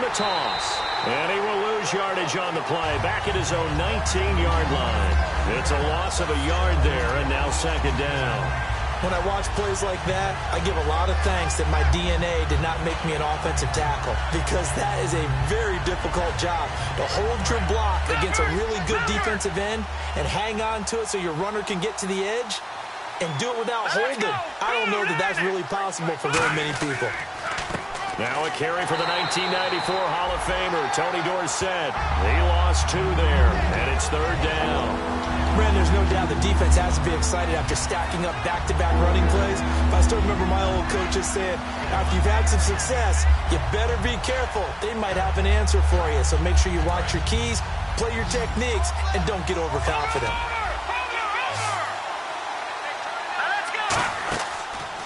the toss. And he will lose yardage on the play. Back at his own 19-yard line. It's a loss of a yard there, and now second down. When I watch plays like that, I give a lot of thanks that my DNA did not make me an offensive tackle, because that is a very difficult job to hold your block against a really good defensive end and hang on to it so your runner can get to the edge and do it without holding. I don't know that that's really possible for very many people. Now a carry for the 1994 Hall of Famer, Tony Dorsett. He lost 2 there, and it's third down. Brand, there's no doubt the defense has to be excited after stacking up back-to-back running plays. But I still remember my old coaches saying, after you've had some success, you better be careful. They might have an answer for you. So make sure you watch your keys, play your techniques, and don't get overconfident.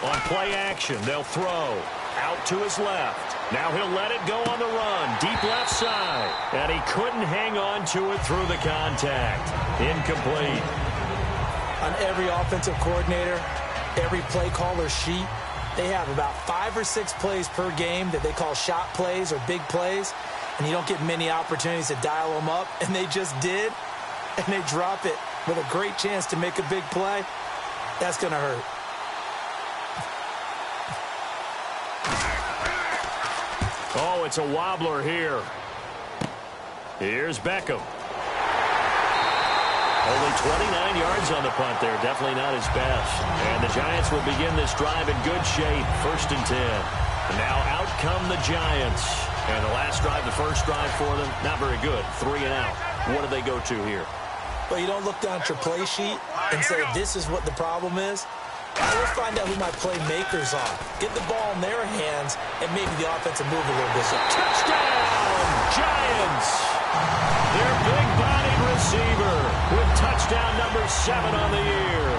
On play action, they'll throw. Out to his left. Now he'll let it go on the run. Deep left side. And he couldn't hang on to it through the contact. Incomplete. On every offensive coordinator, every play caller sheet, they have about 5 or 6 plays per game that they call shot plays or big plays. And you don't get many opportunities to dial them up. And they just did. And they drop it with a great chance to make a big play. That's going to hurt. Oh, it's a wobbler here. Here's Beckham. Only 29 yards on the punt there. Definitely not his best. And the Giants will begin this drive in good shape. 1st and 10. And now out come the Giants. And the last drive, the first drive for them, not very good. 3 and out. What do they go to here? Well, you don't look down at your play sheet and say, this is what the problem is. Let's find out who my playmakers are. Get the ball in their hands, and maybe the offense will move a little bit. Touchdown, Giants! Their big-bodied receiver with touchdown number 7 on the year.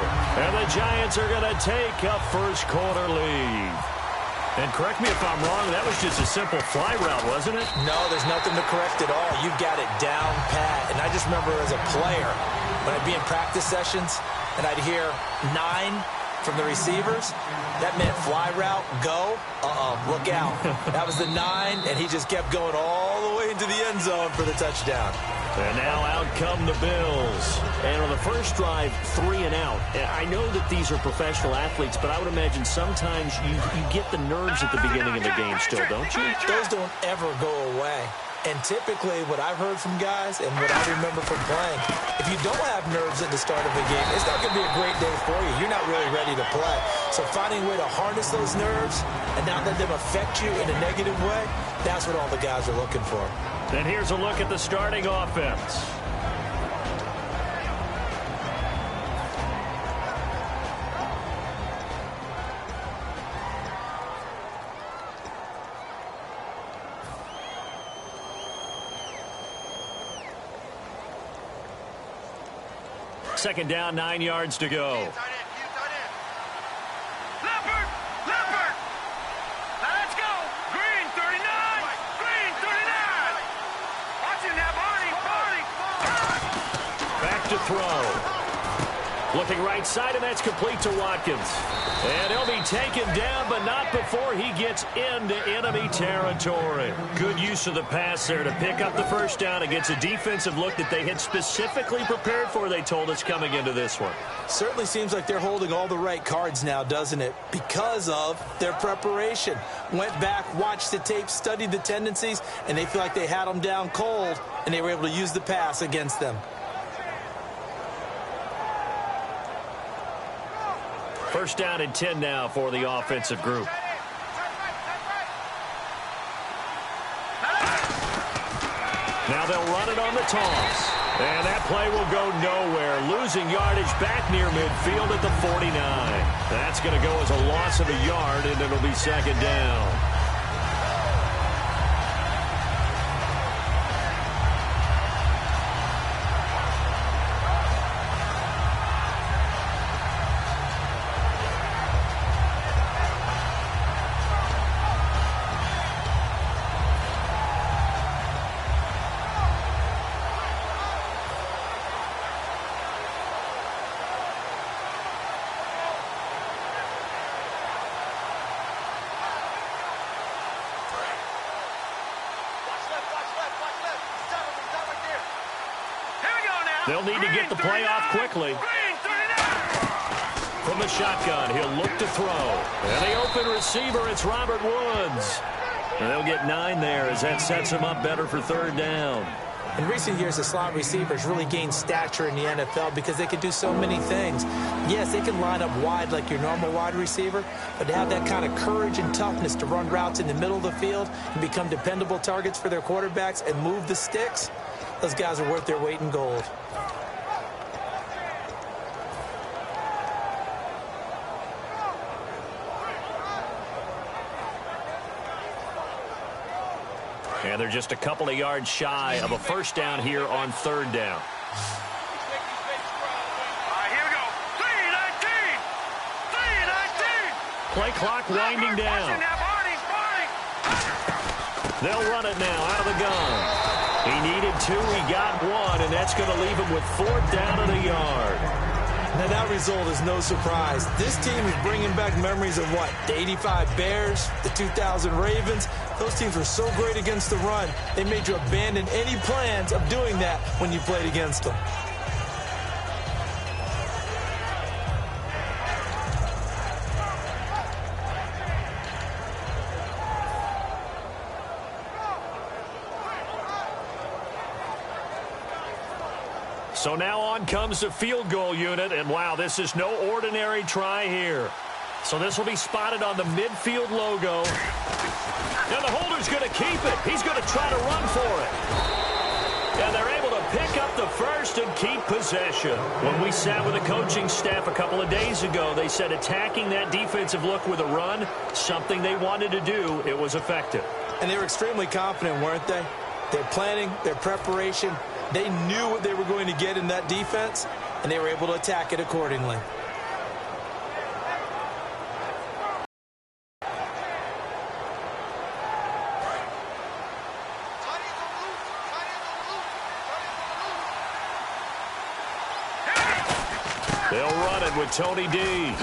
And the Giants are going to take a first-quarter lead. And correct me if I'm wrong, that was just a simple fly route, wasn't it? No, there's nothing to correct at all. You got it down pat. And I just remember as a player, when I'd be in practice sessions, and I'd hear 9 from the receivers, that meant fly route, go, look out. That was the 9, and he just kept going all the way into the end zone for the touchdown. And now out come the Bills. And on the first drive, 3 and out. I know that these are professional athletes, but I would imagine sometimes you get the nerves at the beginning of the game still, don't you? Those don't ever go away. And typically what I've heard from guys and what I remember from playing, if you don't have nerves at the start of a game, it's not going to be a great day for you. You're not really ready to play. So finding a way to harness those nerves and not let them affect you in a negative way, that's what all the guys are looking for. And here's a look at the starting offense. Second down, 9 yards to go. Back to throw. Looking right side, and that's complete to Watkins. And he'll be taken down, but not before he gets into enemy territory. Good use of the pass there to pick up the first down against a defensive look that they had specifically prepared for, they told us, coming into this one. Certainly seems like they're holding all the right cards now, doesn't it? Because of their preparation. Went back, watched the tape, studied the tendencies, and they feel like they had them down cold, and they were able to use the pass against them. First down and 10 now for the offensive group. Now they'll run it on the toss. And that play will go nowhere. Losing yardage back near midfield at the 49. That's going to go as a loss of a yard, and it'll be second down. They'll need to get the play off quickly. From the shotgun, he'll look to throw. And the open receiver, it's Robert Woods. And they'll get 9 there as that sets him up better for third down. In recent years, the slot receivers really gained stature in the NFL because they can do so many things. Yes, they can line up wide like your normal wide receiver, but to have that kind of courage and toughness to run routes in the middle of the field and become dependable targets for their quarterbacks and move the sticks, those guys are worth their weight in gold. And they're just a couple of yards shy of a first down here on third down. Here we go. 3-19. Play clock winding down. They'll run it now out of the gun. He needed 2, he got 1, and that's going to leave him with 4th down and a yard. Now, that result is no surprise. This team is bringing back memories of what? The 85 Bears, the 2000 Ravens. Those teams were so great against the run, they made you abandon any plans of doing that when you played against them. So now on comes the field goal unit, and wow, this is no ordinary try here. So this will be spotted on the midfield logo. And the holder's going to keep it. He's going to try to run for it. And they're able to pick up the first and keep possession. When we sat with the coaching staff a couple of days ago, they said attacking that defensive look with a run, something they wanted to do, it was effective. And they were extremely confident, weren't they? Their planning, their preparation, they knew what they were going to get in that defense, and they were able to attack it accordingly. They'll run it with Tony D.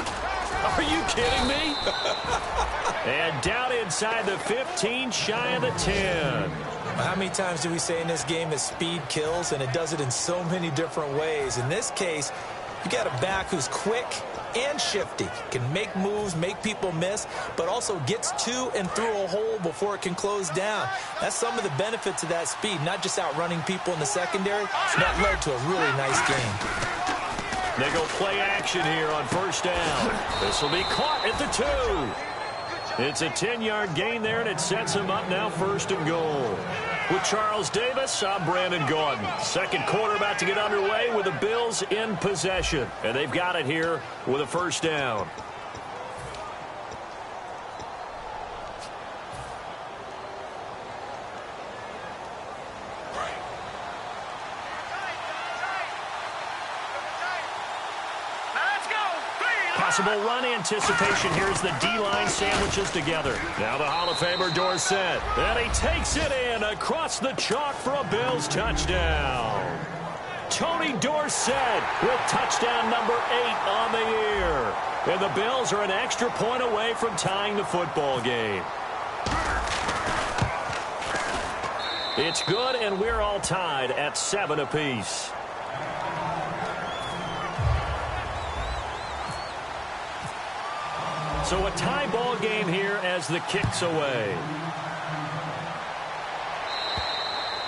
Are you kidding me? And down inside the 15, shy of the 10. How many times do we say in this game that speed kills, and it does it in so many different ways? In this case, you got a back who's quick and shifty, can make moves, make people miss, but also gets to and through a hole before it can close down. That's some of the benefits of that speed, not just outrunning people in the secondary. That led to a really nice game. They go play action here on first down. This will be caught at the 2. It's a 10-yard gain there, and it sets him up now 1st and goal. With Charles Davis, I'm Brandon Gordon. Second quarter about to get underway with the Bills in possession. And they've got it here with a first down. Possible run anticipation here as the D-line sandwiches together. Now the Hall of Famer Dorsett. And he takes it in across the chalk for a Bills touchdown. Tony Dorsett with touchdown number 8 on the year. And the Bills are an extra point away from tying the football game. It's good, and we're all tied at 7 apiece. So a tie ball game here as the kick's away.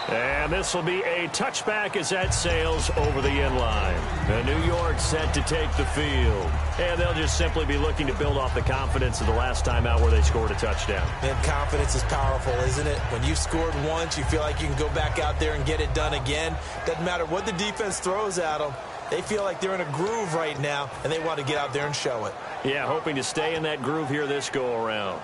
And this will be a touchback as that sails over the end line. And New York set to take the field. And they'll just simply be looking to build off the confidence of the last time out where they scored a touchdown. And confidence is powerful, isn't it? When you've scored once, you feel like you can go back out there and get it done again. Doesn't matter what the defense throws at them. They feel like they're in a groove right now, and they want to get out there and show it. Yeah, hoping to stay in that groove here this go-around.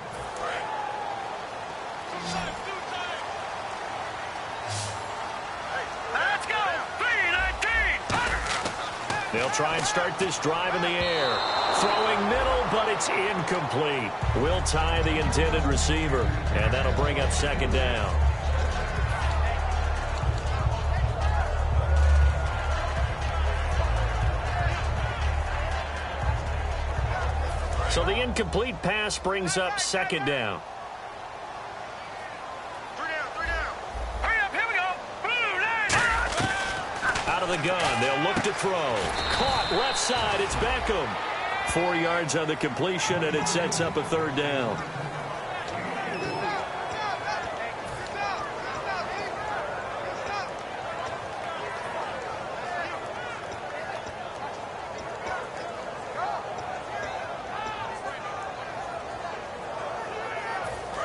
Let's go. 3-19. They'll try and start this drive in the air. Throwing middle, but it's incomplete. Will tie the intended receiver, and that'll bring up second down. So the incomplete pass brings up second down. 3 down. Hurry up, here we go. Blue line. Out of the gun. They'll look to throw. Caught left side. It's Beckham. 4 yards on the completion, and it sets up a third down.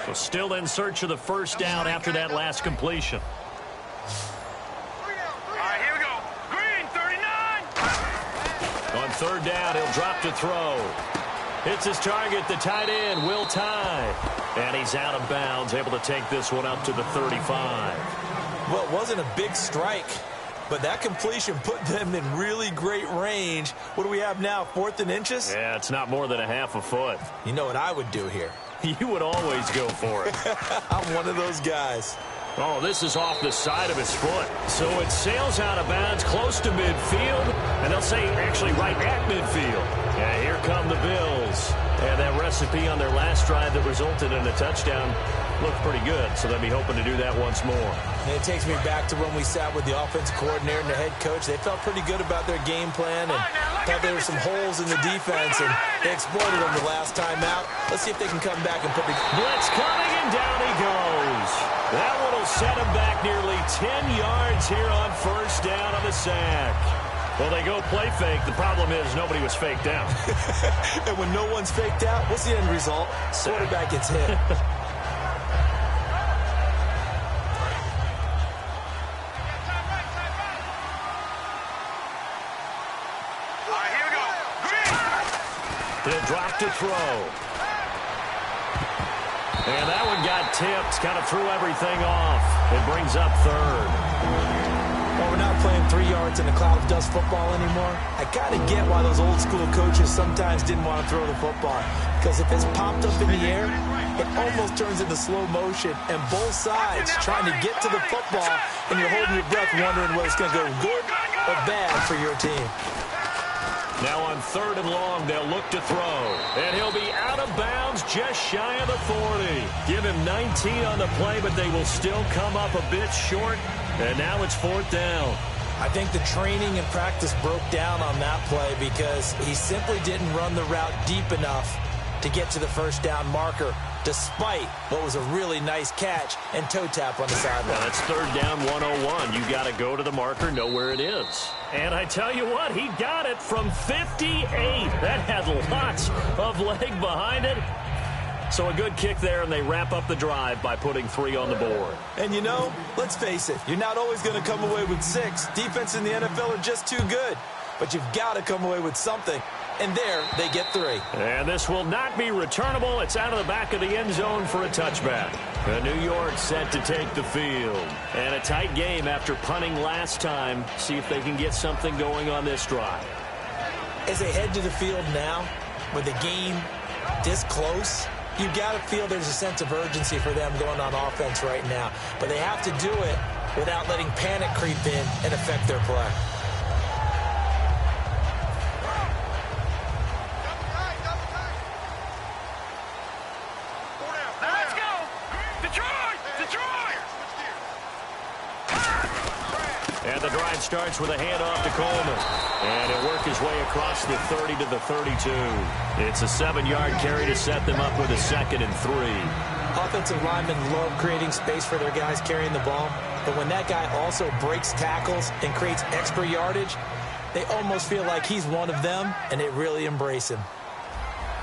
So still in search of the first down after that last completion. All right, here we go. Green, 39. On third down, he'll drop to throw. Hits his target, the tight end, Will Tye. And he's out of bounds, able to take this one up to the 35. Well, it wasn't a big strike, but that completion put them in really great range. What do we have now, 4th and inches? Yeah, it's not more than a half a foot. You know what I would do here? You would always go for it. I'm one of those guys. Oh, this is off the side of his foot. So it sails out of bounds close to midfield, and they'll say actually right at midfield. Yeah, here come the Bills. And that recipe on their last drive that resulted in a touchdown looked pretty good, so they'll be hoping to do that once more. And it takes me back to when we sat with the offensive coordinator and the head coach. They felt pretty good about their game plan and thought there were some holes in the defense, and they exploited them the last time out. Let's see if they can come back and put the blitz coming, and down he goes. That one will set him back nearly 10 yards here on first down on the sack. Well, they go play fake. The problem is nobody was faked out. And when no one's faked out, what's the end result? Quarterback gets hit. He'll drop to throw. And that one got tipped, kind of threw everything off. It brings up third. Well, we're not playing 3 yards in a cloud of dust football anymore. I got to get why those old school coaches sometimes didn't want to throw the football. Because if it's popped up in the air, it almost turns into slow motion. And both sides trying to get to the football, and you're holding your breath wondering whether it's going to go good or bad for your team. Now on third and long, they'll look to throw. And he'll be out of bounds just shy of the 40. Give him 19 on the play, but they will still come up a bit short. And now it's 4th down. I think the training and practice broke down on that play because he simply didn't run the route deep enough to get to the first down marker, despite what was a really nice catch and toe tap on the sideline. Well, it's third down 101. You got to go to the marker, know where it is. And I tell you what, he got it from 58. That had lots of leg behind it. So a good kick there, and they wrap up the drive by putting 3 on the board. And you know, let's face it, you're not always going to come away with 6. Defense in the NFL are just too good. But you've got to come away with something. And there, they get 3. And this will not be returnable. It's out of the back of the end zone for a touchback. New York set to take the field. And a tight game after punting last time. See if they can get something going on this drive. As they head to the field now, with the game this close, you've got to feel there's a sense of urgency for them going on offense right now. But they have to do it without letting panic creep in and affect their play. And the drive starts with a handoff to Coleman. And he'll work his way across the 30 to the 32. It's a 7-yard carry to set them up with a 2nd and 3. Offensive linemen love creating space for their guys carrying the ball. But when that guy also breaks tackles and creates extra yardage, they almost feel like he's one of them, and they really embrace him.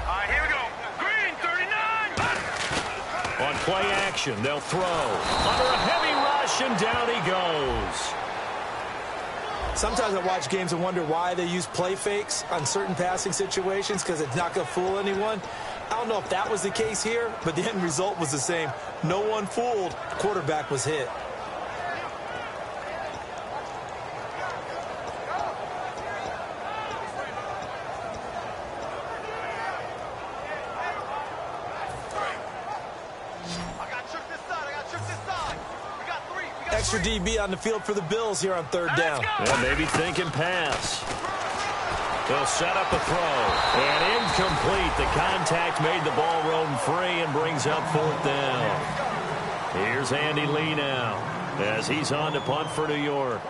All right, here we go. Green, 39. On play action, they'll throw. Under a heavy rush, and down he goes. Sometimes I watch games and wonder why they use play fakes on certain passing situations because it's not going to fool anyone. I don't know if that was the case here, but the end result was the same. No one fooled. The quarterback was hit. Extra DB on the field for the Bills here on third down. Yeah, maybe thinking pass. They'll set up a throw. And incomplete. The contact made the ball roam free and brings up 4th down. Here's Andy Lee now as he's on to punt for New York.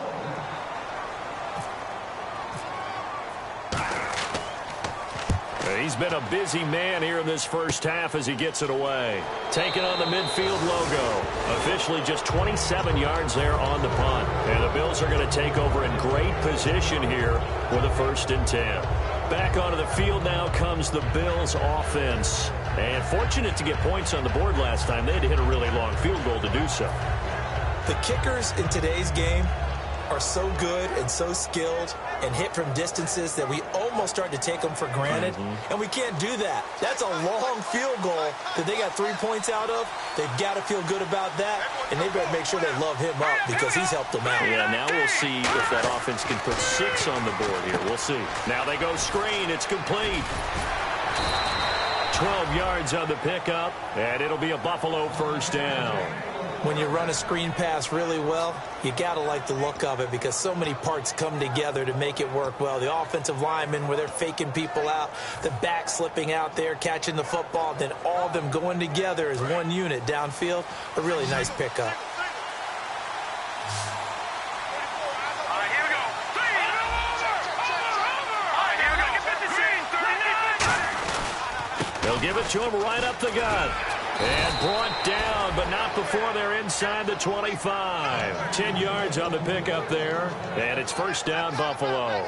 He's been a busy man here in this first half as he gets it away. Taking on the midfield logo. Officially just 27 yards there on the punt. And the Bills are going to take over in great position here with a 1st and 10. Back onto the field now comes the Bills offense. And fortunate to get points on the board last time. They had to hit a really long field goal to do so. The kickers in today's game are so good and so skilled and hit from distances that we almost start to take them for granted. And we can't do that. That's a long field goal that they got 3 points out of. They've got to feel good about that, and they better make sure they love him up because he's helped them out. Yeah, now we'll see if that offense can put 6 on the board here. We'll see. Now they go screen. It's complete. 12 yards on the pickup, and it'll be a Buffalo 1st down. When you run a screen pass really well, you got to like the look of it because so many parts come together to make it work well. The offensive linemen, where they're faking people out, the back slipping out there, catching the football, then all of them going together as one unit downfield. A really nice pickup. They'll give it to him right up the gut. And brought down, but not before they're inside the 25. 10 yards on the pickup there. And it's 1st down, Buffalo.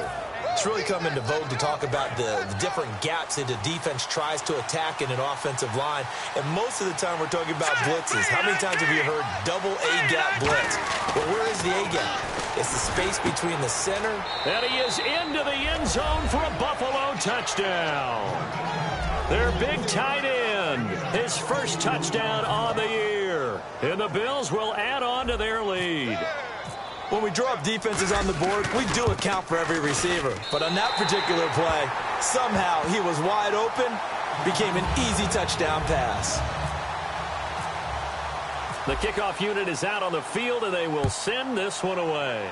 It's really come into vogue to talk about the different gaps that the defense tries to attack in an offensive line. And most of the time we're talking about blitzes. How many times have you heard double A-gap blitz? Well, where is the A-gap? It's the space between the center. And he is into the end zone for a Buffalo touchdown. Their big tight end, his 1st touchdown on the year. And the Bills will add on to their lead. When we draw up defenses on the board, we do account for every receiver. But on that particular play, somehow he was wide open, became an easy touchdown pass. The kickoff unit is out on the field, and they will send this one away.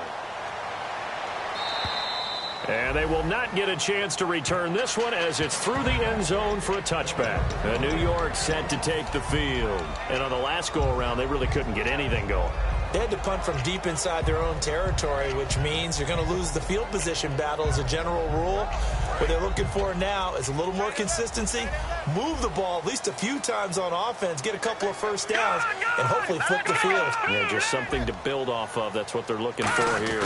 And they will not get a chance to return this one as it's through the end zone for a touchback. New York set to take the field. And on the last go-around, they really couldn't get anything going. They had to punt from deep inside their own territory, which means you're going to lose the field position battle as a general rule. What they're looking for now is a little more consistency, move the ball at least a few times on offense, get a couple of 1st downs, and hopefully flip the field. Yeah, just something to build off of. That's what they're looking for here.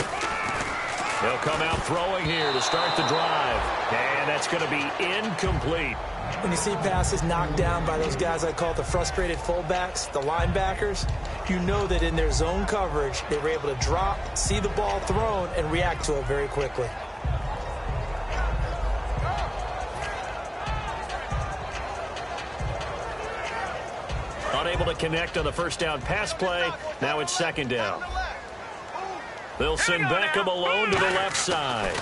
They'll come out throwing here to start the drive. And that's going to be incomplete. When you see passes knocked down by those guys I call the frustrated fullbacks, the linebackers, you know that in their zone coverage, they were able to drop, see the ball thrown, and react to it very quickly. Unable to connect on the 1st down pass play. Now it's 2nd down. They'll send Beckham alone to the left side.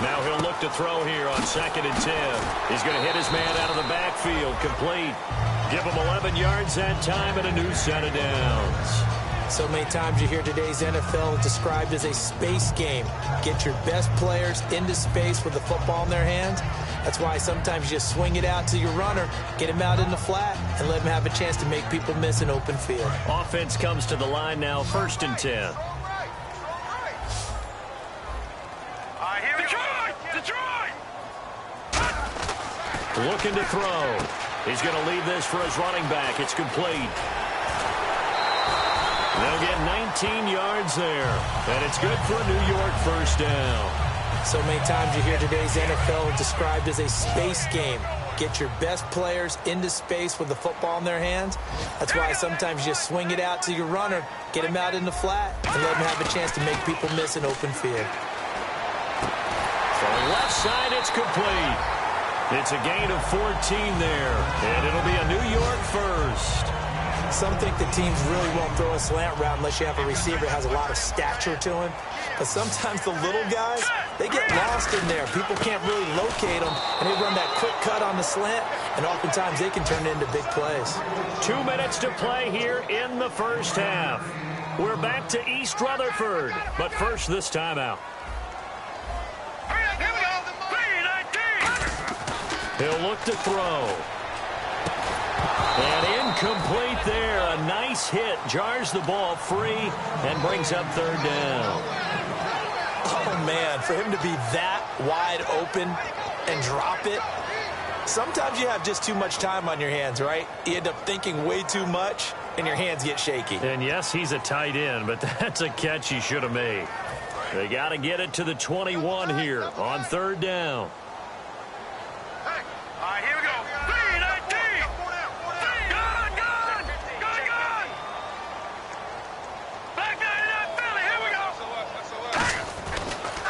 Now he'll look to throw here on 2nd and 10. He's going to hit his man out of the backfield. Complete. Give him 11 yards that time and a new set of downs. So many times you hear today's NFL described as a space game. Get your best players into space with the football in their hands. That's why sometimes you just swing it out to your runner, get him out in the flat, and let him have a chance to make people miss an open field. Offense comes to the line now, 1st and 10. Looking to throw. He's going to leave this for his running back. It's complete. They'll get 19 yards there. And it's good for a New York 1st down. So many times you hear today's NFL described as a space game. Get your best players into space with the football in their hands. That's why sometimes you just swing it out to your runner, get him out in the flat, and let him have a chance to make people miss an open field. From the left side, it's complete. It's a gain of 14 there, and it'll be a New York 1st. Some think the teams really won't throw a slant route unless you have a receiver that has a lot of stature to him. But sometimes the little guys, they get lost in there. People can't really locate them, and they run that quick cut on the slant, and oftentimes they can turn into big plays. 2 minutes to play here in the 1st half. We're back to East Rutherford, but first this timeout. He'll look to throw. And incomplete there. A nice hit. Jars the ball free and brings up 3rd down. Oh, man, for him to be that wide open and drop it. Sometimes you have just too much time on your hands, right? You end up thinking way too much, and your hands get shaky. And yes, he's a tight end, but that's a catch he should have made. They got to get it to the 21 here on 3rd down. All right, here we go. 3-19. Gun. Back down in that Philly. Here we go.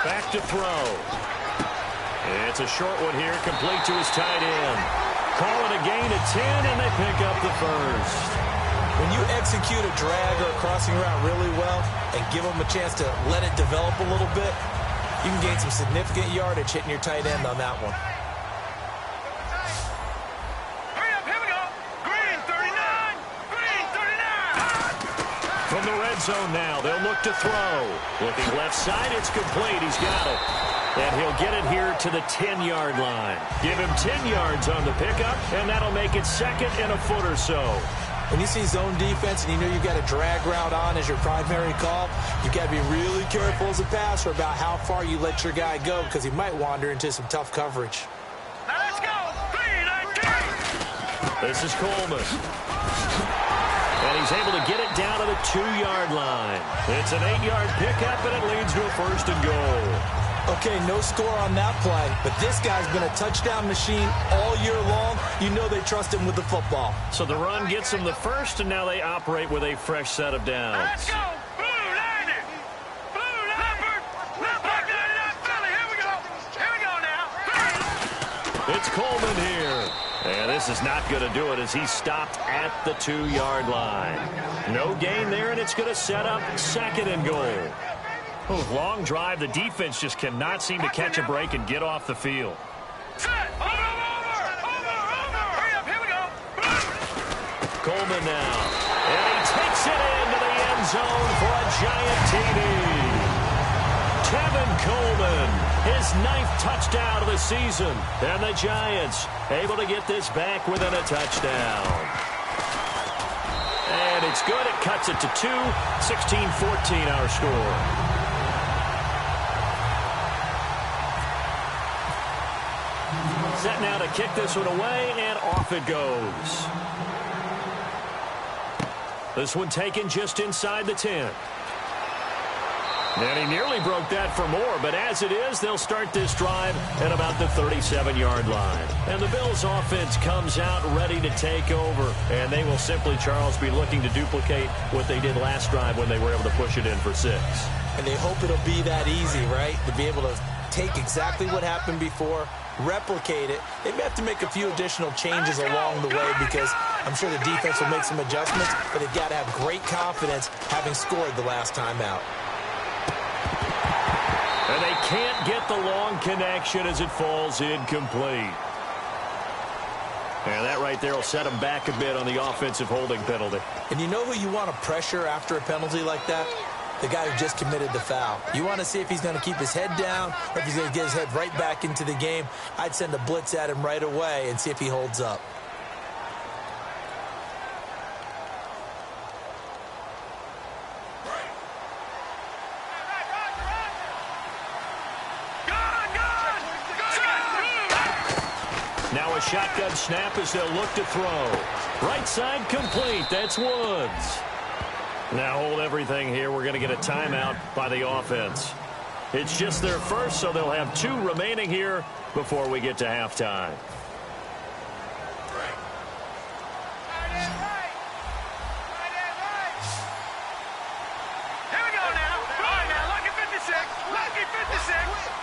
Back to throw. It's a short one here, complete to his tight end. Call it a gain of 10, and they pick up the first. When you execute a drag or a crossing route really well and give them a chance to let it develop a little bit, you can gain some significant yardage hitting your tight end on that one. Hurry up, here we go. Green, 39. Green, 39. From the red zone now, they'll look to throw. Looking left side, it's complete. He's got it. And he'll get it here to the 10-yard line. Give him 10 yards on the pickup, and that'll make it 2nd and a foot or so. When you see zone defense and you know you've got a drag route on as your primary call, you've got to be really careful as a passer about how far you let your guy go because he might wander into some tough coverage. Now let's go. 3-19. This is Coleman. And he's able to get it down to the 2-yard line. It's an 8-yard pickup, and it leads to a 1st and goal. Okay, no score on that play, but this guy's been a touchdown machine all year long. You know they trust him with the football. So the run gets them the first, and now they operate with a fresh set of downs. Let's go. Blue landed. Blue leopard. Back down in that Philly. Here we go. Here we go now. It's Coleman here. And this is not going to do it as he stopped at the 2-yard line. No gain there, and it's going to set up 2nd and goal. Oh, long drive. The defense just cannot seem to catch a break and get off the field. Set. Over. Hurry up. Here we go. Coleman now. And he takes it into the end zone for a giant TD. Tevin Coleman, his 9th touchdown of the season. And the Giants able to get this back within a touchdown. And it's good. It cuts it to 2. 16-14 our score. Set now to kick this one away, and off it goes. This one taken just inside the 10. And he nearly broke that for more, but as it is, they'll start this drive at about the 37-yard line. And the Bills' offense comes out ready to take over, and they will simply, Charles, be looking to duplicate what they did last drive when they were able to push it in for 6. And they hope it'll be that easy, right? To be able to take exactly what happened before, replicate it. They may have to make a few additional changes along the way because I'm sure the defense will make some adjustments, but they've got to have great confidence having scored the last time out. And they can't get the long connection as it falls incomplete. And that right there will set them back a bit on the offensive holding penalty. And you know who you want to pressure after a penalty like that? The guy who just committed the foul. You want to see if he's going to keep his head down or if he's going to get his head right back into the game. I'd send a blitz at him right away and see if he holds up. Now a shotgun snap as they'll look to throw. Right side complete. That's Woods. Now hold everything here. We're going to get a timeout by the offense. It's just their first, so they'll have 2 remaining here before we get to halftime. Here we go now. All right, now. Lucky 56. Lucky 56.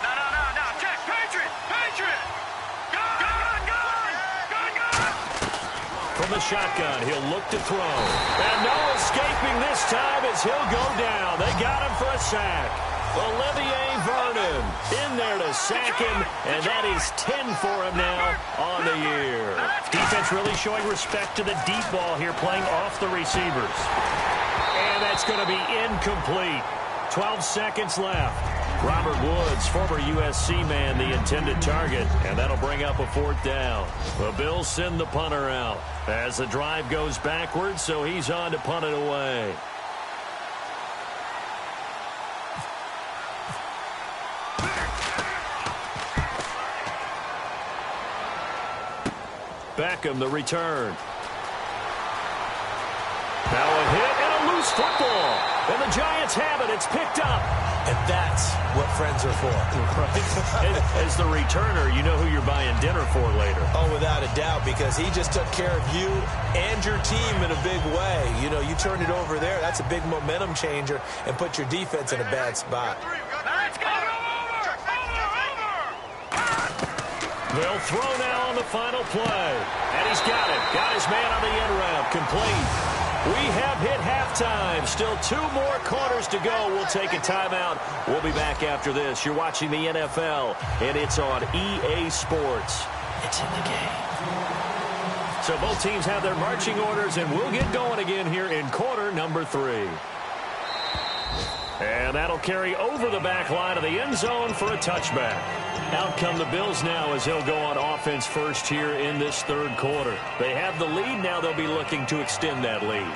No. Check. Patriot. From the shotgun, he'll look to throw. And no escaping this time as he'll go down. They got him for a sack. Olivier Vernon in there to sack him, and that is 10 for him now on the year. Defense really showing respect to the deep ball here, playing off the receivers. And that's going to be incomplete. 12 seconds left. Robert Woods, former USC man, the intended target, and that'll bring up a 4th down. The Bills send the punter out as the drive goes backwards, so he's on to punt it away. Beckham, the return. Now a hit and a loose football. And the Giants have it. It's picked up. And that's what friends are for. Right. As the returner, you know who you're buying dinner for later. Oh, without a doubt, because he just took care of you and your team in a big way. You know, you turned it over there. That's a big momentum changer and put your defense in a bad spot. Let's go. They'll throw now on the final play. And he's got it. Got his man on the end route. Complete. We have hit halftime. Still 2 more quarters to go. We'll take a timeout. We'll be back after this. You're watching the NFL, and it's on EA Sports. It's in the game. So both teams have their marching orders, and we'll get going again here in quarter number 3. And that'll carry over the back line of the end zone for a touchback. Out come the Bills now as they'll go on offense first here in this third quarter. They have the lead. Now they'll be looking to extend that lead.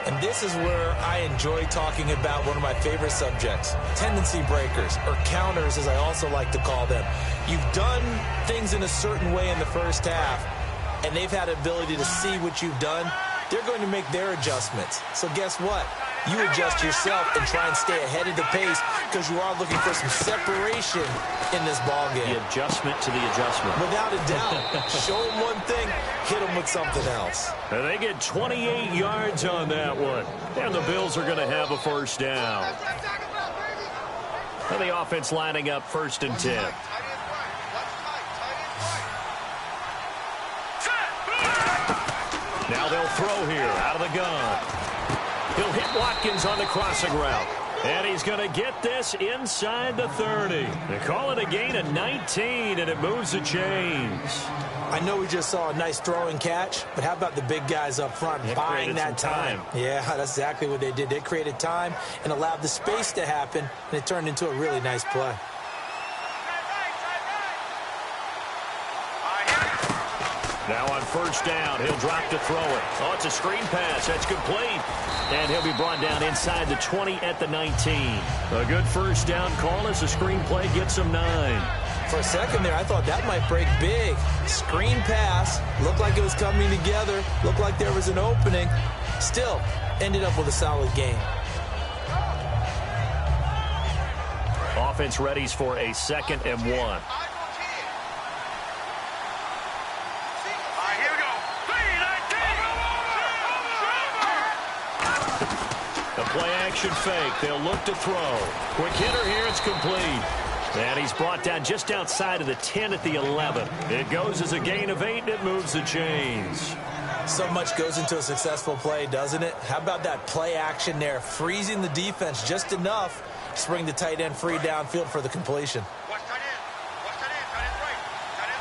And this is where I enjoy talking about one of my favorite subjects, tendency breakers, or counters as I also like to call them. You've done things in a certain way in the first half, and they've had the ability to see what you've done. They're going to make their adjustments. So guess what? You adjust yourself and try and stay ahead of the pace because you are looking for some separation in this ball game. The adjustment to the adjustment. Without a doubt. Show them one thing, hit them with something else. And they get 28 yards on that one. And the Bills are going to have a first down. And the offense lining up 1st and 10. Now they'll throw here out of the gun. He'll hit Watkins on the crossing route. And he's going to get this inside the 30. They call it a gain of 19, and it moves the chains. I know we just saw a nice throwing catch, but how about the big guys up front buying that time? Yeah, that's exactly what they did. They created time and allowed the space to happen, and it turned into a really nice play. Now on first down, he'll drop to throw it. Oh, it's a screen pass. That's complete. And he'll be brought down inside the 20 at the 19. A good first down call as the screen play gets him 9. For a second there, I thought that might break big. Screen pass. Looked like it was coming together. Looked like there was an opening. Still, ended up with a solid game. Offense readies for a 2nd and 1. Play-action fake. They'll look to throw. Quick hitter here. It's complete. And he's brought down just outside of the 10 at the 11. It goes as a gain of 8, and it moves the chains. So much goes into a successful play, doesn't it? How about that play action there? Freezing the defense just enough to bring the tight end free downfield for the completion.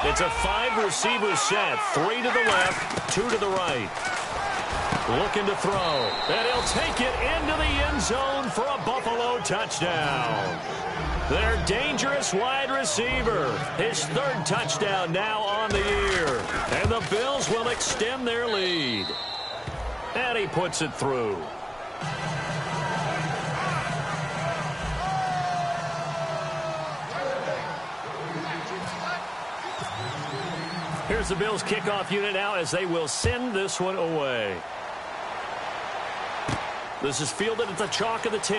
It's a 5-receiver set. 3 to the left, 2 to the right. Looking to throw, and he'll take it into the end zone for a Buffalo touchdown. Their dangerous wide receiver, his 3rd touchdown now on the year. And the Bills will extend their lead. And he puts it through. Here's the Bills kickoff unit now as they will send this one away. This is fielded at the chalk of the 10.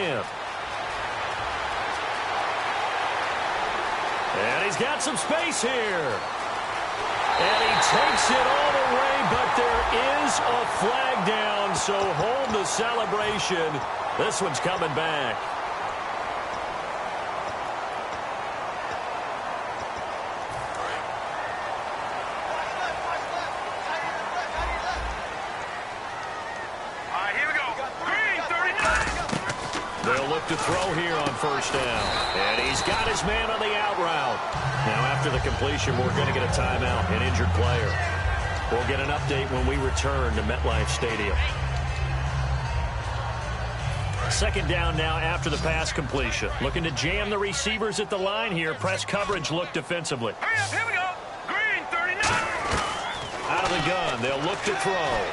And he's got some space here. And he takes it all the way, but there is a flag down, so hold the celebration. This one's coming back. To throw here on first down. And he's got his man on the out route. Now after the completion, we're going to get a timeout, an injured player. We'll get an update when we return to MetLife Stadium. 2nd down now after the pass completion. Looking to jam the receivers at the line here. Press coverage look defensively. Hurry up, here we go. Green, 39. Out of the gun, they'll look to throw.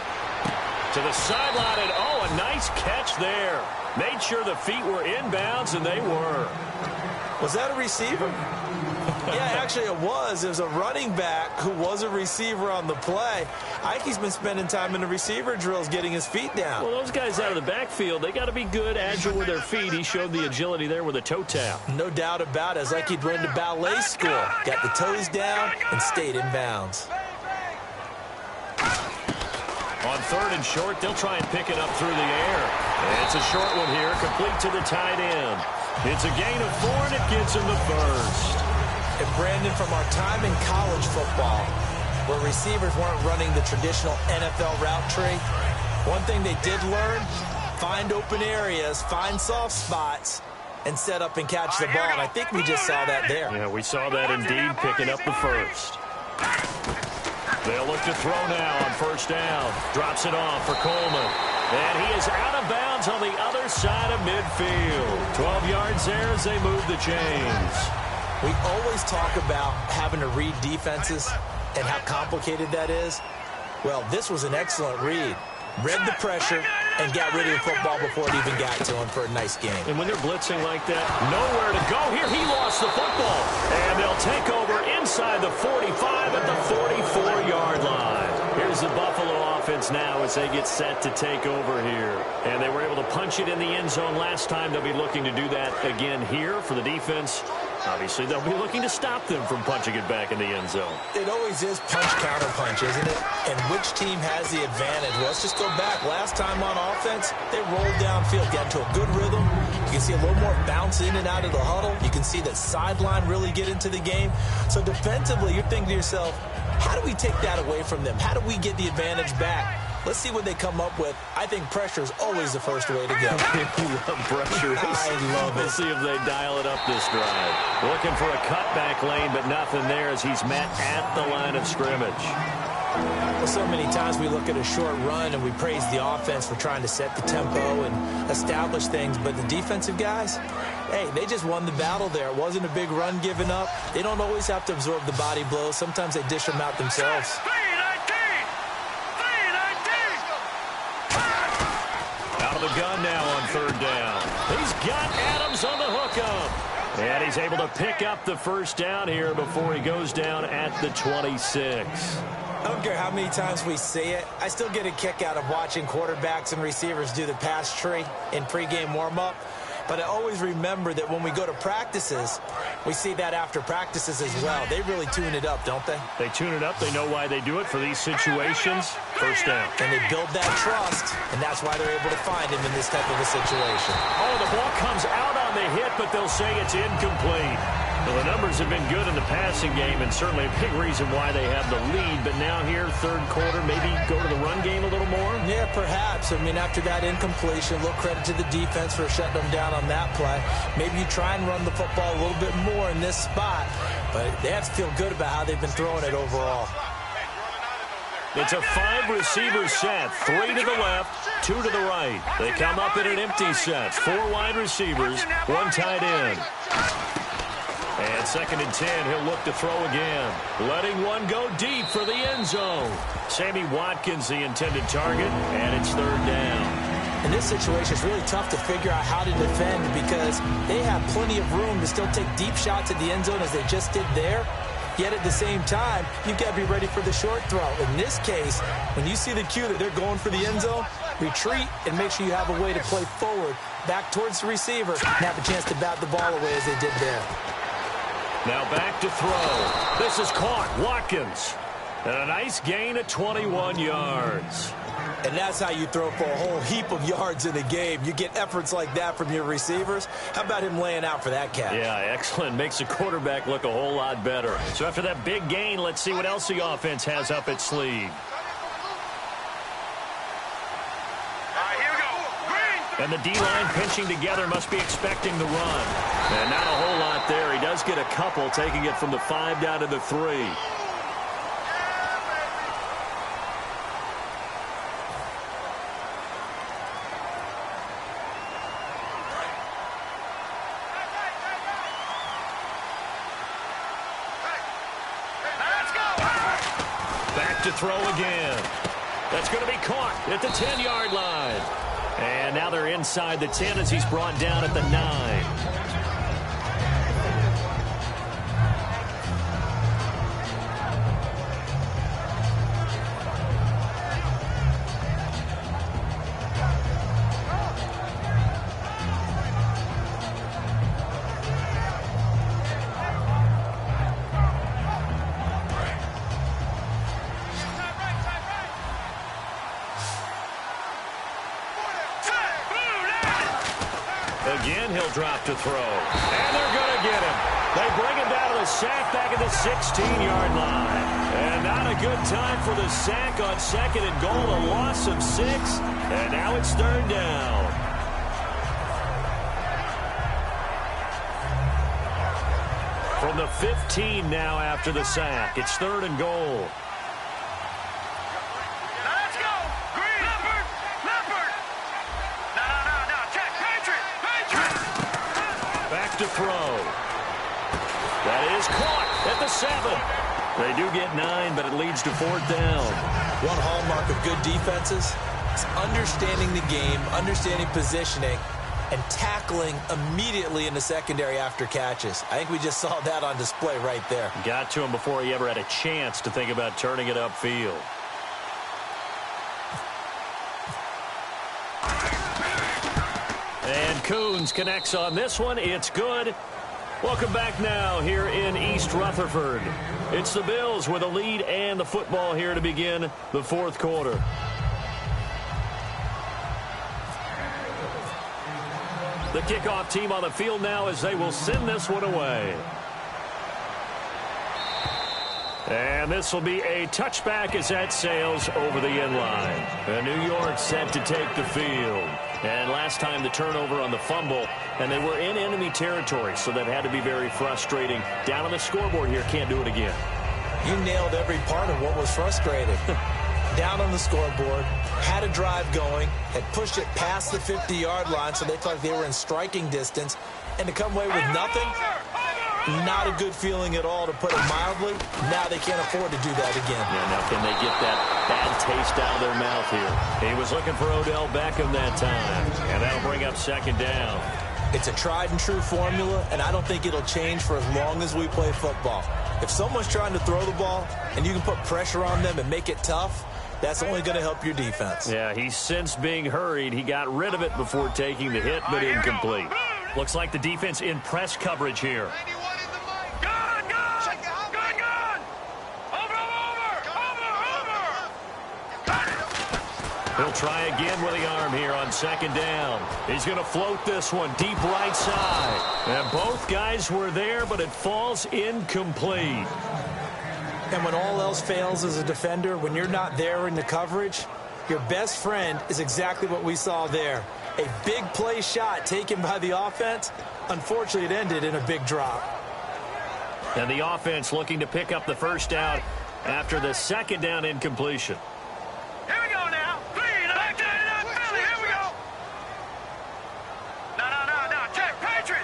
To the sideline, and oh, a nice catch there. Made sure the feet were inbounds, and they were. Was that a receiver? Yeah, actually it was. There's a running back who was a receiver on the play. Ike's been spending time in the receiver drills getting his feet down. Well, those guys out of the backfield, they got to be good, agile with their feet. He showed the agility there with a toe tap. No doubt about it. It's like he'd went to ballet school. Got the toes down and stayed in bounds. On 3rd and short, they'll try and pick it up through the air. It's a short one here, complete to the tight end. It's a gain of 4, and it gets him the first. And Brandon, from our time in college football, where receivers weren't running the traditional NFL route tree, one thing they did learn, find open areas, find soft spots, and set up and catch the ball. And I think we just saw that there. Yeah, we saw that indeed, picking up the first. They'll look to throw now on 1st down. Drops it off for Coleman. And he is out of bounds on the other side of midfield. 12 yards there as they move the chains. We always talk about having to read defenses and how complicated that is. Well, this was an excellent read. Read the pressure and got rid of the football before it even got to him for a nice game. And when they're blitzing like that, nowhere to go. Here he lost the football. And they'll take over inside the 45 at the 44-yard line. Here's the Buffalo offense now as they get set to take over here. And they were able to punch it in the end zone last time. They'll be looking to do that again here for the defense. Obviously, they'll be looking to stop them from punching it back in the end zone. It always is punch-counter-punch, isn't it? And which team has the advantage? Well, let's just go back. Last time on offense, they rolled downfield, got into a good rhythm. You can see a little more bounce in and out of the huddle. You can see the sideline really get into the game. So defensively, you're thinking to yourself, how do we take that away from them? How do we get the advantage back? Let's see what they come up with. I think pressure is always the first way to go. You love pressure. I love it. We'll see if they dial it up this drive. Looking for a cutback lane, but nothing there as he's met at the line of scrimmage. Well, so many times we look at a short run and we praise the offense for trying to set the tempo and establish things, but the defensive guys, hey, they just won the battle there. It wasn't a big run given up. They don't always have to absorb the body blows. Sometimes they dish them out themselves. The gun now on 3rd down. He's got Adams on the hookup. And he's able to pick up the first down here before he goes down at the 26. I don't care how many times we see it. I still get a kick out of watching quarterbacks and receivers do the pass tree in pregame warm-up. But I always remember that when we go to practices, we see that after practices as well. They really tune it up, don't they? They tune it up. They know why they do it for these situations. First down. And they build that trust, and that's why they're able to find him in this type of a situation. Oh, the ball comes out on the hit, but they'll say it's incomplete. Well, the numbers have been good in the passing game, and certainly a big reason why they have the lead. But now here, 3rd quarter, maybe go to the run game a little more? Yeah, perhaps. I mean, after that incompletion, a little credit to the defense for shutting them down on that play. Maybe you try and run the football a little bit more in this spot, but they have to feel good about how they've been throwing it overall. It's a 5-receiver set, 3 to the left, 2 to the right. They come up in an empty set, 4 wide receivers, 1 tight end. And 2nd and 10, he'll look to throw again. Letting one go deep for the end zone. Sammy Watkins, the intended target, and it's 3rd down. In this situation, it's really tough to figure out how to defend because they have plenty of room to still take deep shots at the end zone as they just did there. Yet at the same time, you've got to be ready for the short throw. In this case, when you see the cue that they're going for the end zone, retreat and make sure you have a way to play forward, back towards the receiver, and have a chance to bat the ball away as they did there. Now back to throw. This is caught. Watkins. And a nice gain of 21 yards. And that's how you throw for a whole heap of yards in a game. You get efforts like that from your receivers. How about him laying out for that catch? Yeah, excellent. Makes the quarterback look a whole lot better. So after that big gain, let's see what else the offense has up its sleeve. And the D-line pinching together, must be expecting the run. And not a whole lot there. He does get a couple, taking it from the 5 down to the 3. Back to throw again. That's going to be caught at the 10-yard line. And now they're inside the 10 as he's brought down at the 9. Again, he'll drop to throw. And they're going to get him. They bring him down to the sack back at the 16-yard line. And not a good time for the sack on 2nd and goal. A loss of 6. And now it's 3rd down. From the 15 now after the sack. It's 3rd and goal. Let's go. Green. Leopard. No. Check. Patriot. Back to throw. That is caught at the 7. They do get 9, but it leads to 4th down. One hallmark of good defenses is understanding the game, understanding positioning, and tackling immediately in the secondary after catches. I think we just saw that on display right there. Got to him before he ever had a chance to think about turning it upfield. And Coons connects on this one. It's good. Welcome back now here in East Rutherford. It's the Bills with a lead and the football here to begin the 4th quarter. The kickoff team on the field now as they will send this one away. And this will be a touchback as that sails over the end line. And New York set to take the field. And last time the turnover on the fumble, and they were in enemy territory, so that had to be very frustrating. Down on the scoreboard here, can't do it again. You nailed every part of what was frustrating. Down on the scoreboard, had a drive going, had pushed it past the 50-yard line, so they felt like they were in striking distance, and to come away with nothing, not a good feeling at all, to put it mildly. Now they can't afford to do that again. Yeah, now can they get that bad taste out of their mouth here? He was looking for Odell Beckham that time, and that'll bring up 2nd down. It's a tried-and-true formula, and I don't think it'll change for as long as we play football. If someone's trying to throw the ball and you can put pressure on them and make it tough, that's only going to help your defense. Yeah, he's since being hurried. He got rid of it before taking the hit, but incomplete. Looks like the defense in press coverage here. He'll try again with the arm here on 2nd down. He's going to float this one deep right side. And both guys were there, but it falls incomplete. And when all else fails as a defender, when you're not there in the coverage, your best friend is exactly what we saw there. A big play shot taken by the offense. Unfortunately, it ended in a big drop. And the offense looking to pick up the 1st down after the 2nd down incompletion. Here we go now. Clean. Back to Philly. Here we go. No. Check. Patriot.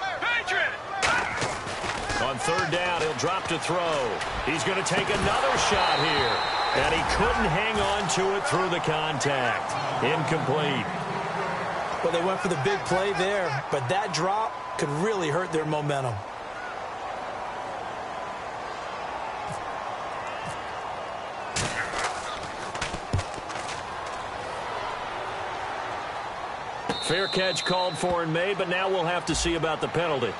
On 3rd down, he'll drop to throw. He's going to take another shot here. And he couldn't hang on to it through the contact. Incomplete. Well, they went for the big play there, but that drop could really hurt their momentum. Fair catch called for and made, but now we'll have to see about the penalty.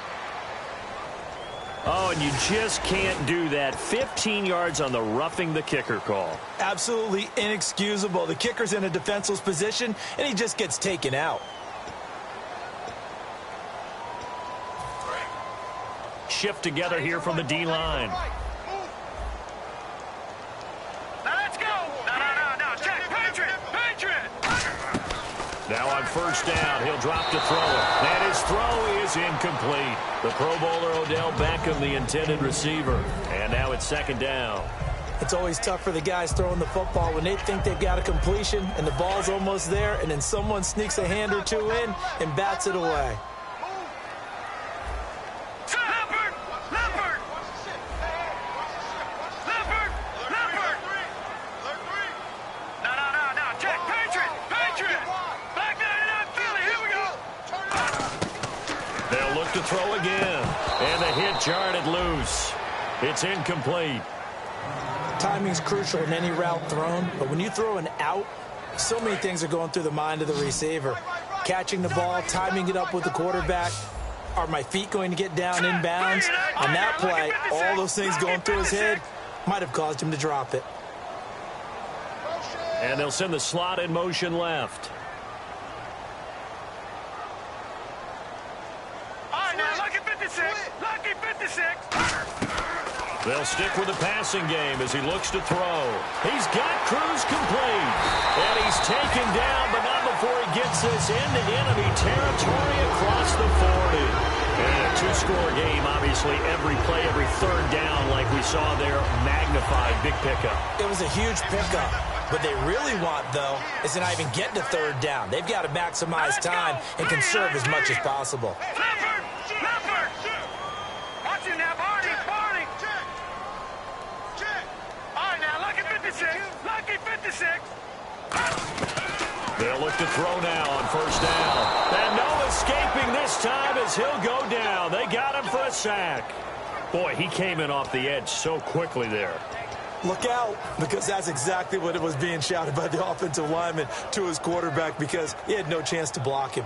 Oh, and you just can't do that. 15 yards on the roughing the kicker call. Absolutely inexcusable. The kicker's in a defenseless position, and he just gets taken out. Shift together here from the D-line. Let's go. No. Check. Patriot. Now on 1st down, he'll drop to throw it. And his throw is incomplete. The Pro Bowler Odell Beckham, the intended receiver. And now it's 2nd down. It's always tough for the guys throwing the football when they think they've got a completion and the ball's almost there, and then someone sneaks a hand or two in and bats it away. To throw again, and the hit jarred it loose. It's incomplete. Timing's crucial in any route thrown, but when you throw an out, so many things are going through the mind of the receiver. Catching the ball, timing it up with the quarterback. Are my feet going to get down inbounds? On that play, all those things going through his head might have caused him to drop it. And they'll send the slot in motion left. 56. Lucky 56. They'll stick with the passing game as he looks to throw. He's got Cruz complete. And he's taken down, but not before he gets this into enemy territory across the 40. And a two-score game, obviously, every play, every third down, like we saw there, magnified. Big pickup. It was a huge pickup. What they really want, though, is to not even get to third down. They've got to maximize time and conserve as much as possible. Leopard! Leopard! Watch it now, Barney! Barney! All right, now, lucky 56. Lucky 56. They'll look to throw now on first down. And no escaping this time as he'll go down. They got him for a sack. Boy, he came in off the edge so quickly there. Look out, because that's exactly what it was being shouted by the offensive lineman to his quarterback, because he had no chance to block him.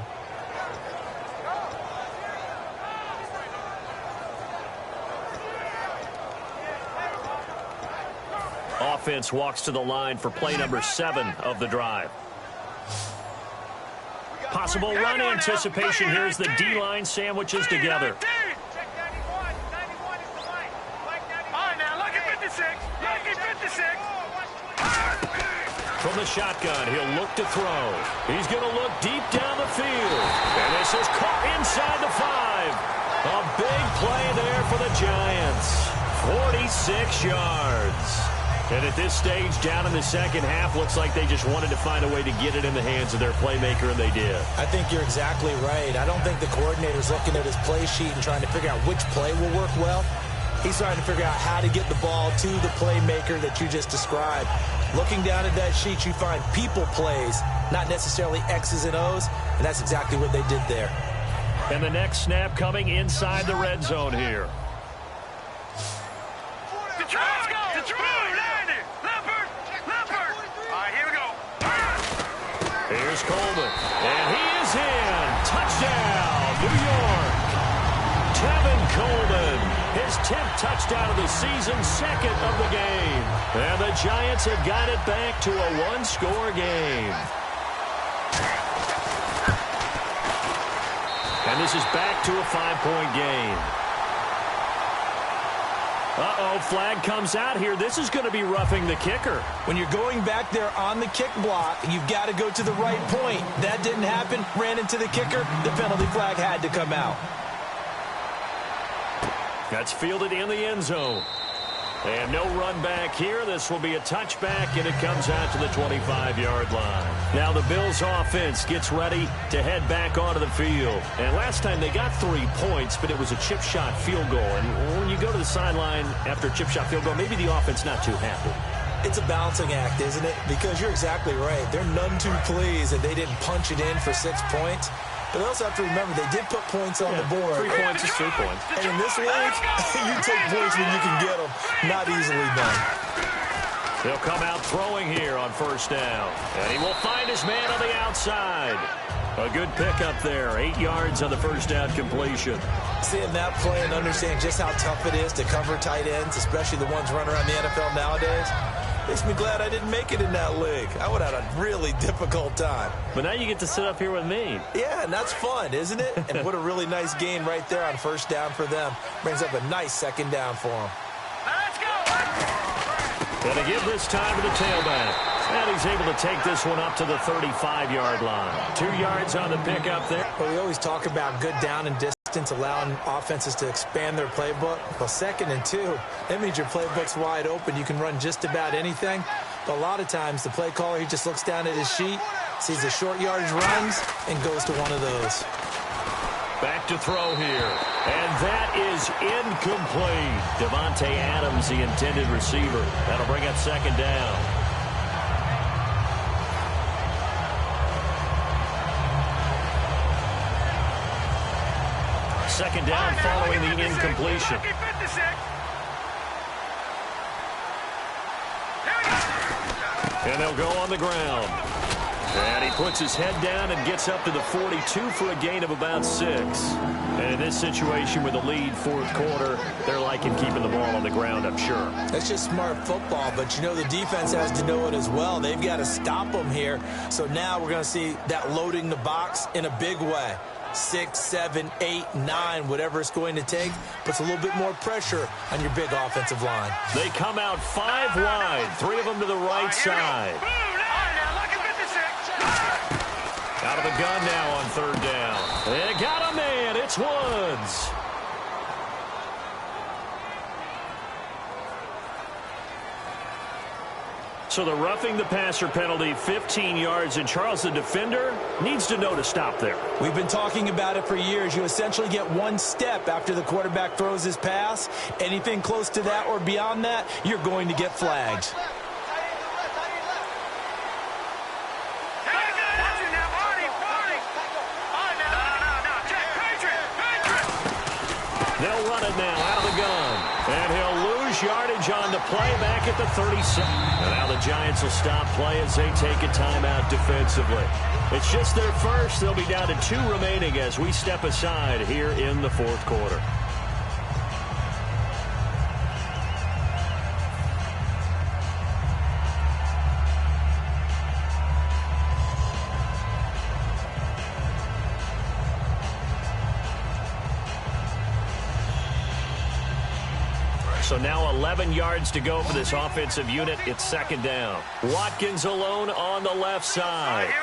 Offense walks to the line for play number 7 of the drive. Possible run anticipation. Here's the D-line sandwiches together. From the shotgun, he'll look to throw. He's going to look deep down the field. And this is caught inside the 5. A big play there for the Giants. 46 yards. And at this stage, down in the second half, looks like they just wanted to find a way to get it in the hands of their playmaker, and they did. I think you're exactly right. I don't think the coordinator's looking at his play sheet and trying to figure out which play will work well. He's trying to figure out how to get the ball to the playmaker that you just described. Looking down at that sheet, you find people plays, not necessarily X's and O's, and that's exactly what they did there. And the next snap coming inside the red zone here. Here's Coleman, and he is in. Touchdown, New York. Tevin Coleman, his 10th touchdown of the season, 2nd of the game. And the Giants have got it back to a one-score game. And this is back to a 5-point game. Uh-oh, flag comes out here. This is going to be roughing the kicker. When you're going back there on the kick block, you've got to go to the right point. That didn't happen. Ran into the kicker. The penalty flag had to come out. That's fielded in the end zone. And no run back here. This will be a touchback, and it comes out to the 25-yard line. Now the Bills' offense gets ready to head back onto the field. And last time they got 3 points, but it was a chip shot field goal. And when you go to the sideline after a chip shot field goal, maybe the offense not too happy. It's a balancing act, isn't it? Because you're exactly right. They're none too pleased that they didn't punch it in for 6 points. But they also have to remember they did put points on the board. 3 points is 3 points. And in this league, you take points when you can get them. Not easily done. He'll come out throwing here on first down. And he will find his man on the outside. A good pickup there. 8 yards on the first down completion. Seeing that play and understand just how tough it is to cover tight ends, especially the ones running around the NFL nowadays, makes me glad I didn't make it in that league. I would have had a really difficult time. But now you get to sit up here with me. Yeah, and that's fun, isn't it? And what a really nice gain right there on first down for them. Brings up a nice second down for them. Let's go! Gonna give this time to the tailback. And he's able to take this one up to the 35-yard line. 2 yards on the pickup there. Well, we always talk about good down and distance, allowing offenses to expand their playbook. Well, 2nd and 2, that means your playbook's wide open. You can run just about anything. But a lot of times, the play caller, he just looks down at his sheet, sees the short yardage runs, and goes to one of those. Back to throw here. And that is incomplete. Devontae Adams, the intended receiver. That'll bring up second down. Second down following the incompletion. And they'll go on the ground. And he puts his head down and gets up to the 42 for a gain of about 6. And in this situation with a lead fourth quarter, they're liking keeping the ball on the ground, I'm sure. That's just smart football, but you know the defense has to know it as well. They've got to stop them here. So now we're going to see that loading the box in a big way. 6, 7, 8, 9, whatever it's going to take, puts a little bit more pressure on your big offensive line. They come out 5 wide, 3 of them to the right side. Out of the gun now on 3rd down. They got a man. It's Woods. So the roughing the passer penalty, 15 yards, and Charles, the defender, needs to know to stop there. We've been talking about it for years. You essentially get 1 step after the quarterback throws his pass. Anything close to that or beyond that, you're going to get flagged. They'll run it now out of the gun. And he'll lose yardage on the play back at the 37. And now the Giants will stop play as they take a timeout defensively. It's just their first. They'll be down to 2 remaining as we step aside here in the 4th quarter. So now 11 yards to go for this offensive unit. It's 2nd down. Watkins alone on the left side.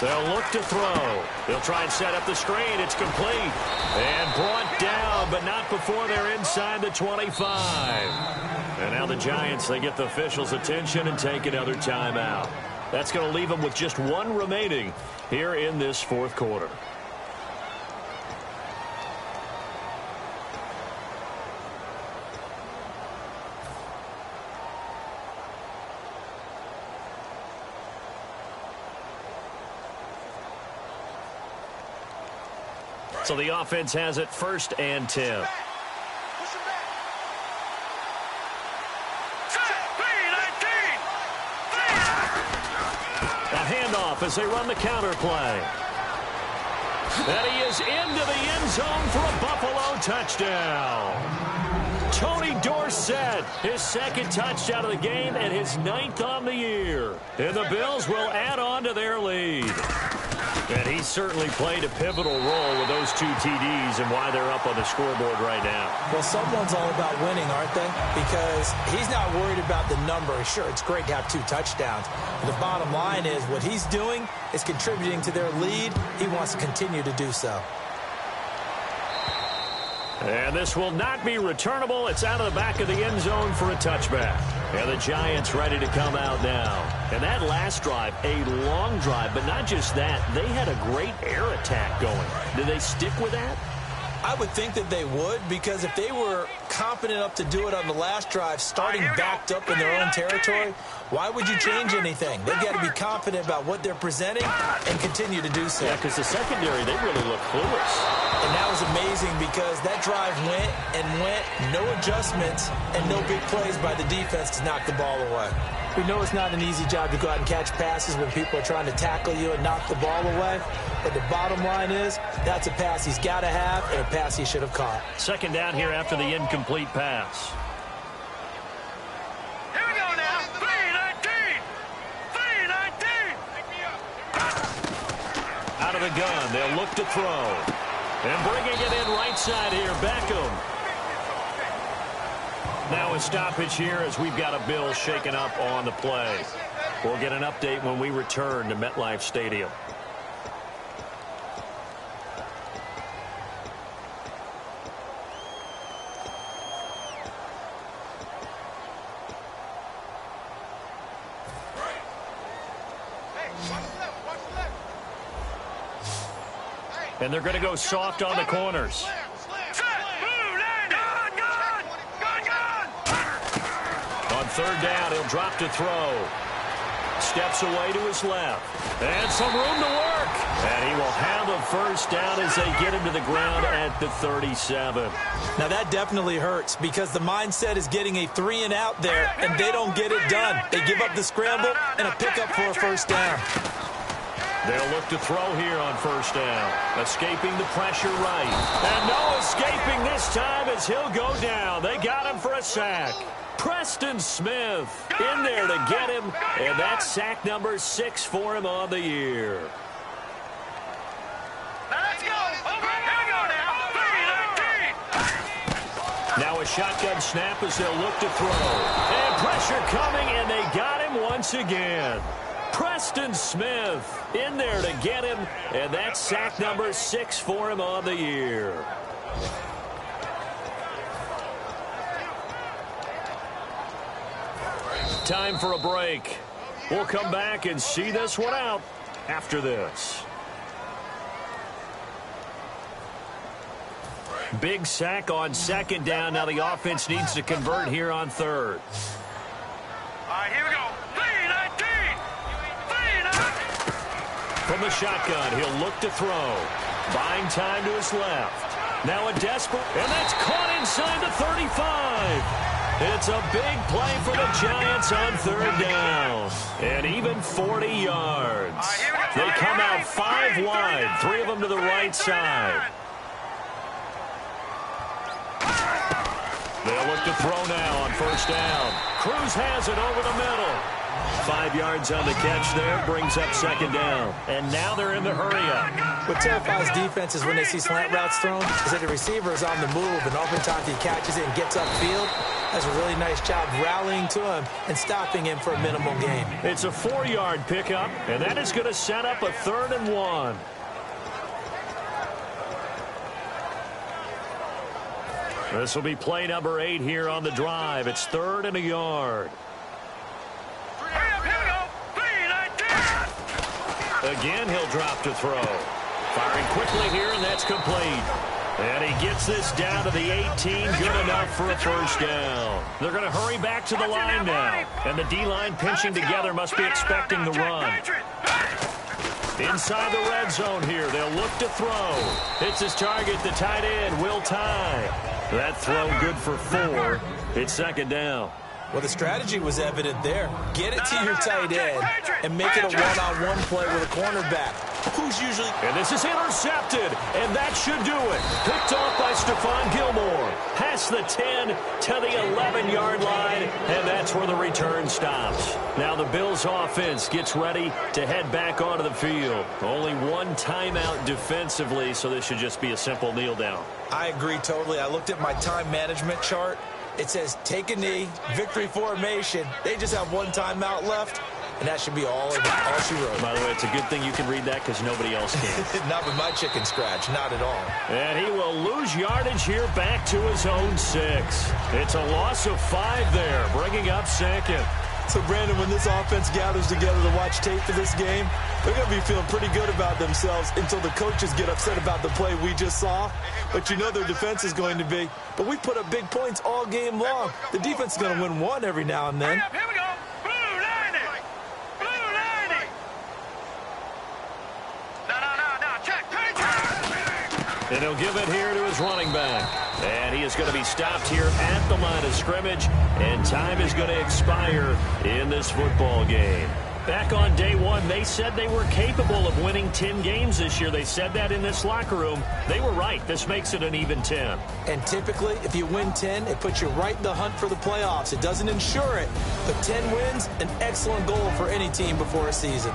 They'll look to throw. They'll try and set up the screen. It's complete. And brought down, but not before they're inside the 25. And now the Giants, they get the officials' attention and take another timeout. That's going to leave them with just 1 remaining here in this 4th quarter. So the offense has it 1st and 10. A handoff as they run the counter play. And he is into the end zone for a Buffalo touchdown. Tony Dorsett, his 2nd touchdown of the game and his 9th on the year. And the Bills will add on to their lead. And he certainly played a pivotal role with those 2 TDs and why they're up on the scoreboard right now. Well, someone's all about winning, aren't they? Because he's not worried about the number. Sure, it's great to have 2 touchdowns. But the bottom line is what he's doing is contributing to their lead. He wants to continue to do so. And this will not be returnable. It's out of the back of the end zone for a touchback. And the Giants ready to come out now. And that last drive, a long drive, but not just that. They had a great air attack going. Do they stick with that? I would think that they would, because if they were confident enough to do it on the last drive, starting backed up in their own territory, why would you change anything? They've got to be confident about what they're presenting and continue to do so. Yeah, because the secondary, they really look clueless. And that was amazing because that drive went and went, no adjustments, and no big plays by the defense to knock the ball away. We know it's not an easy job to go out and catch passes when people are trying to tackle you and knock the ball away. But the bottom line is that's a pass he's got to have and a pass he should have caught. 2nd down here after the incomplete pass. Here we go now. 3-19. 3-19. Out of the gun. They'll look to throw. And bringing it in right side here, Beckham. Now a stoppage here as we've got a Bill shaken up on the play. We'll get an update when we return to MetLife Stadium. And they're going to go soft on the corners. On 3rd down, he'll drop to throw. Steps away to his left. And some room to work. And he will have a 1st down as they get him to the ground at the 37. Now that definitely hurts because the mindset is getting a 3 and out there, and they don't get it done. They give up the scramble and a pickup for a 1st down. They'll look to throw here on 1st down. Escaping the pressure right. And no escaping this time as he'll go down. They got him for a sack. Preston Smith in there to get him. And that's sack number 6 for him on the year. Now a shotgun snap as they'll look to throw. And pressure coming, and they got him once again. Preston Smith in there to get him, and that's sack number 6 for him on the year. Time for a break. We'll come back and see this one out after this. Big sack on second down. Now the offense needs to convert here on third. All right, here we go. 3-19. From the shotgun, he'll look to throw. Buying time to his left. Now a desperate, and that's caught inside the 35. It's a big play for the Giants on third down. And even 40 yards. They come out 5 wide, 3 of them to the right side. They'll look to throw now on first down. Cruz has it over the middle. 5 yards on the catch there, brings up second down. And now they're in the hurry-up. What terrifies defenses when they see slant routes thrown is that the receiver is on the move, and oftentimes he catches it and gets upfield. Does a really nice job rallying to him and stopping him for a minimal gain. It's a 4-yard pickup, and that is going to set up a 3rd and 1. This will be play number 8 here on the drive. It's 3rd and a yard. Again, he'll drop to throw. Firing quickly here, and that's complete. And he gets this down to the 18, good enough for a first down. They're going to hurry back to the line now. And the D-line pinching together must be expecting the run. Inside the red zone here, they'll look to throw. It's his target, the tight end, Will Tye. That throw good for 4. It's second down. Well, the strategy was evident there. Get it to your tight end and make it a one-on-one play with a cornerback, who's usually... And this is intercepted, and that should do it. Picked off by Stephon Gilmore. Past the 10 to the 11-yard line, and that's where the return stops. Now the Bills' offense gets ready to head back onto the field. Only one timeout defensively, so this should just be a simple kneel down. I agree totally. I looked at my time management chart. It says take a knee, victory formation. They just have one timeout left, and that should be all she wrote. By the way, it's a good thing you can read that because nobody else can. Not with my chicken scratch, not at all. And he will lose yardage here back to his own 6. It's a loss of 5 there, bringing up second. So, Brandon, when this offense gathers together to watch tape for this game, they're going to be feeling pretty good about themselves until the coaches get upset about the play we just saw. But you know their defense is going to be. But we put up big points all game long. The defense is going to win one every now and then. Here we go. Blue 90. Blue 90. No. Check. And he'll give it here to his running back. And he is going to be stopped here at the line of scrimmage. And time is going to expire in this football game. Back on day 1, they said they were capable of winning 10 games this year. They said that in this locker room. They were right. This makes it an even 10. And typically, if you win 10, it puts you right in the hunt for the playoffs. It doesn't ensure it, but 10 wins, an excellent goal for any team before a season.